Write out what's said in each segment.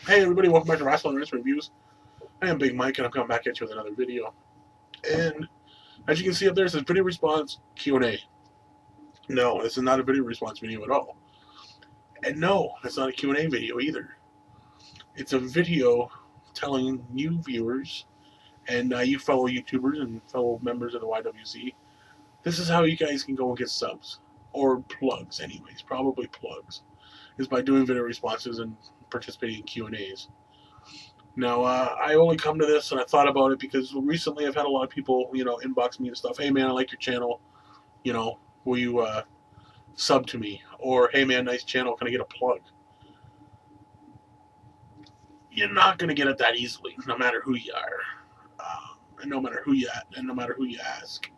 Hey everybody, welcome back to Repsonse Reviews. I am Big Mike and I'm coming back at you with another video. And as you can see up there, it says video response Q&A. No, this is not a video response video at all. And no, it's not a Q&A video either. It's a video telling you viewers and you fellow YouTubers and fellow members of the YWC, this is how you guys can go and get subs. Or plugs anyways, probably plugs. Is by doing video responses and participating in Q&As. Now, I only come to this and I thought about it because recently I've had a lot of people, inbox me and stuff. Hey, man, I like your channel. Will you sub to me? Or, hey, man, nice channel. Can I get a plug? You're not going to get it that easily, no matter who you are. And no matter who you and no matter who you ask.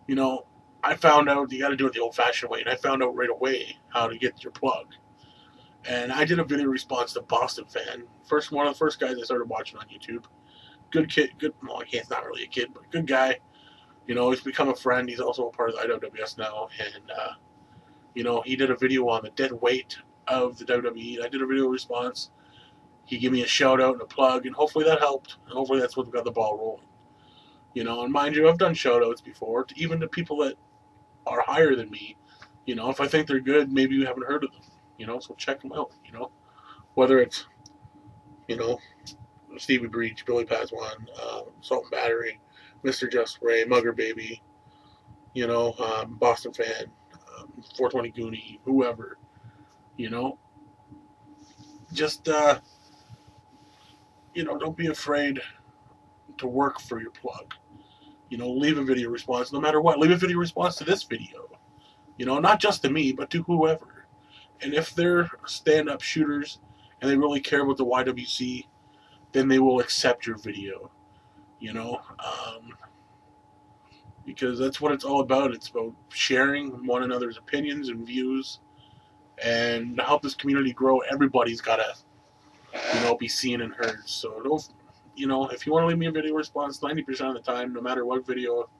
You know, I found out you got to do it the old-fashioned way, and I found out right away how to get your plug. And I did a video response to Boston Fan. One of the first guys I started watching on YouTube. Good kid, well, he's not really a kid, but good guy. He's become a friend. He's also a part of the IWWS now. And, he did a video on the dead weight of the WWE. I did a video response. He gave me a shout out and a plug, and hopefully that helped. And hopefully that's what got the ball rolling. And mind you, I've done shout outs before, even to people that are higher than me. If I think they're good, maybe you haven't heard of them. So check them out. Whether it's, you know, Stevie Breach, Billy Pazwan, Salt and Battery, Mr. Just Ray, Mugger Baby, Boston Fan, 420 Goonie, whoever, just, don't be afraid to work for your plug. Leave a video response, no matter what. Leave a video response to this video, not just to me, but to whoever. And if they're stand-up shooters and they really care about the YWC, then they will accept your video, because that's what it's all about. It's about sharing one another's opinions and views, and to help this community grow, everybody's got to, be seen and heard. So, if you want to leave me a video response, 90% of the time, no matter what video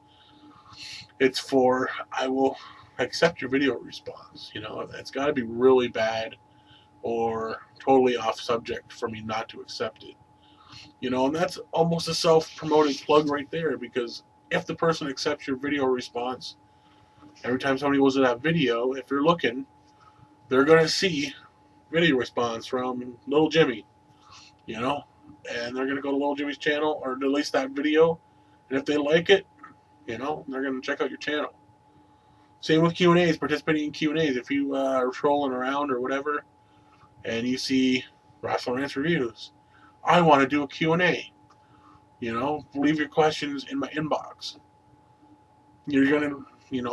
it's for, I will accept your video response. It's got to be really bad or totally off subject for me not to accept it. And that's almost a self-promoting plug right there, because if the person accepts your video response, every time somebody goes to that video, if you're looking, they're going to see video response from Little Jimmy, and they're going to go to Little Jimmy's channel, or at least that video, and if they like it, they're going to check out your channel. Same with Q&As, participating in Q&As. If you are trolling around or whatever, and you see Repsonse Reviews, I want to do a Q&A. Leave your questions in my inbox. You're going to,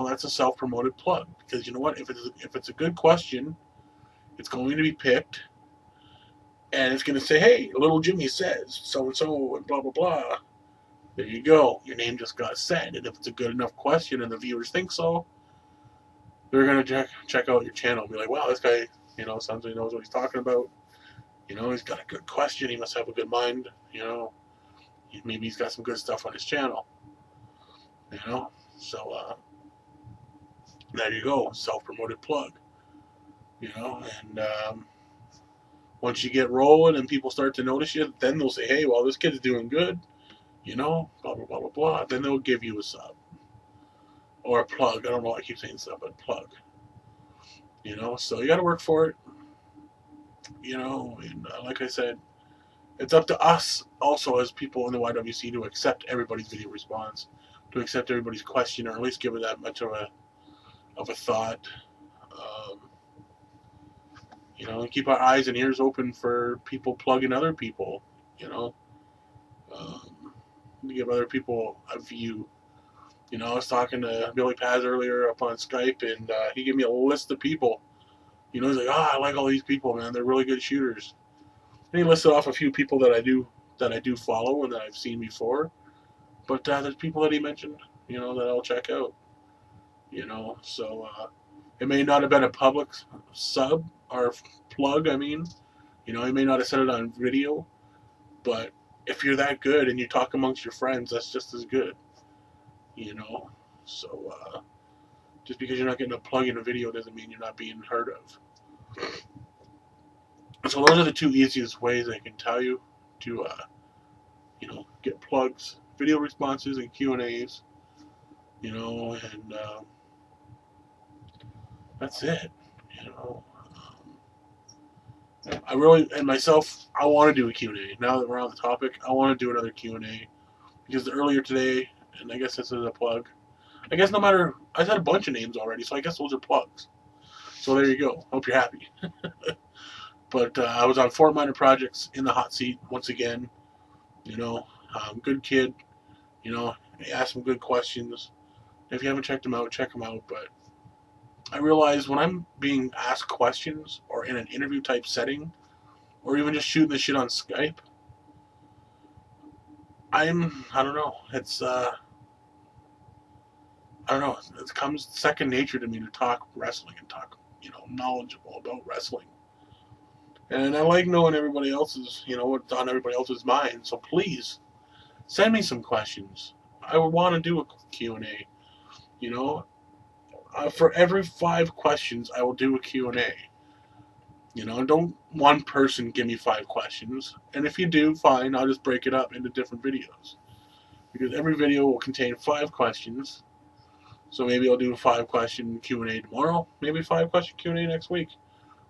that's a self-promoted plug. Because you know what? If it's a good question, it's going to be picked, and it's going to say, hey, Little Jimmy says so-and-so and blah, blah, blah. There you go. Your name just got said. And if it's a good enough question and the viewers think so, they're going to check out your channel and be like, wow, this guy, sounds like he knows what he's talking about. He's got a good question. He must have a good mind. Maybe he's got some good stuff on his channel. So there you go. Self-promoted plug. And once you get rolling and people start to notice you, then they'll say, hey, well, this kid's doing good. Blah, blah, blah, blah, blah. Then they'll give you a sub. Or a plug. I don't know why I keep saying sub, but plug. So you got to work for it. And like I said, it's up to us also as people in the YWC to accept everybody's video response, to accept everybody's question, or at least give it that much of a thought. And keep our eyes and ears open for people plugging other people. To give other people a view. I was talking to Billy Paz earlier up on Skype, and he gave me a list of people. He's like, I like all these people, man. They're really good shooters. And he listed off a few people that I do follow and that I've seen before. But there's people that he mentioned, that I'll check out. So it may not have been a public sub or plug. I mean, he may not have said it on video, but if you're that good and you talk amongst your friends, that's just as good. So just because you're not getting a plug in a video doesn't mean you're not being heard of. So those are the two easiest ways I can tell you to, get plugs, video responses, and Q&As. And that's it. You know, I really, and myself, I want to do a Q&A. Now that we're on the topic, I want to do another Q&A because earlier today, and I guess this is a plug. I guess no matter, I've had a bunch of names already, so I guess those are plugs. So there you go. Hope you're happy. But I was on Fort Minor Projects in the hot seat once again. Good kid. Asked some good questions. If you haven't checked them out, check them out. But I realize when I'm being asked questions or in an interview type setting, or even just shooting the shit on Skype, I don't know. I don't know. It comes second nature to me to talk wrestling and talk, knowledgeable about wrestling. And I like knowing everybody else's, what's on everybody else's mind. So please send me some questions. I would want to do a Q&A. For every 5 questions, I will do a Q&A. Don't one person give me 5 questions. And if you do, fine, I'll just break it up into different videos. Because every video will contain 5 questions. So maybe I'll do a 5-question Q&A tomorrow. Maybe 5-question Q&A next week.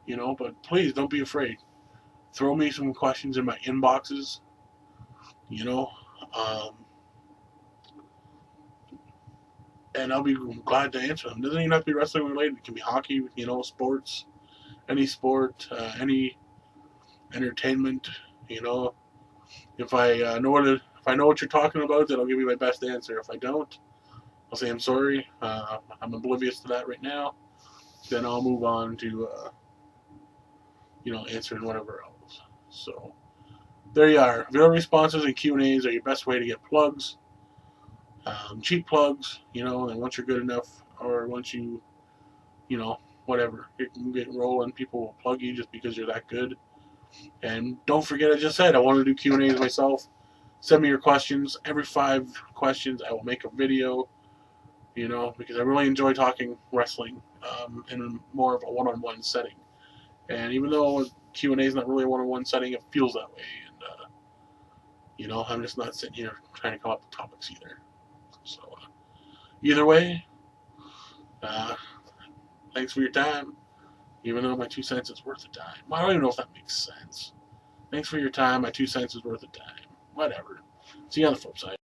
But please don't be afraid. Throw me some questions in my inboxes. And I'll be glad to answer them. It doesn't even have to be wrestling related. It can be hockey, sports, any sport, any entertainment. If I know what you're talking about, then I'll give you my best answer. If I don't, I'll say I'm sorry. I'm oblivious to that right now. Then I'll move on to answering whatever else. So there you are. Video responses and Q&As are your best way to get plugs. Cheap plugs, and once you're good enough, or once you, whatever, you can get rolling, people will plug you just because you're that good. And don't forget, I just said I want to do Q&As myself. Send me your questions. Every 5 questions, I will make a video, because I really enjoy talking wrestling in more of a one-on-one setting. And even though Q&A is not really a one-on-one setting, it feels that way. And, I'm just not sitting here trying to come up with topics either. So, either way, thanks for your time. Even though my 2 cents is worth a dime. I don't even know if that makes sense. Thanks for your time. My 2 cents is worth a dime. Whatever. See you on the flip side.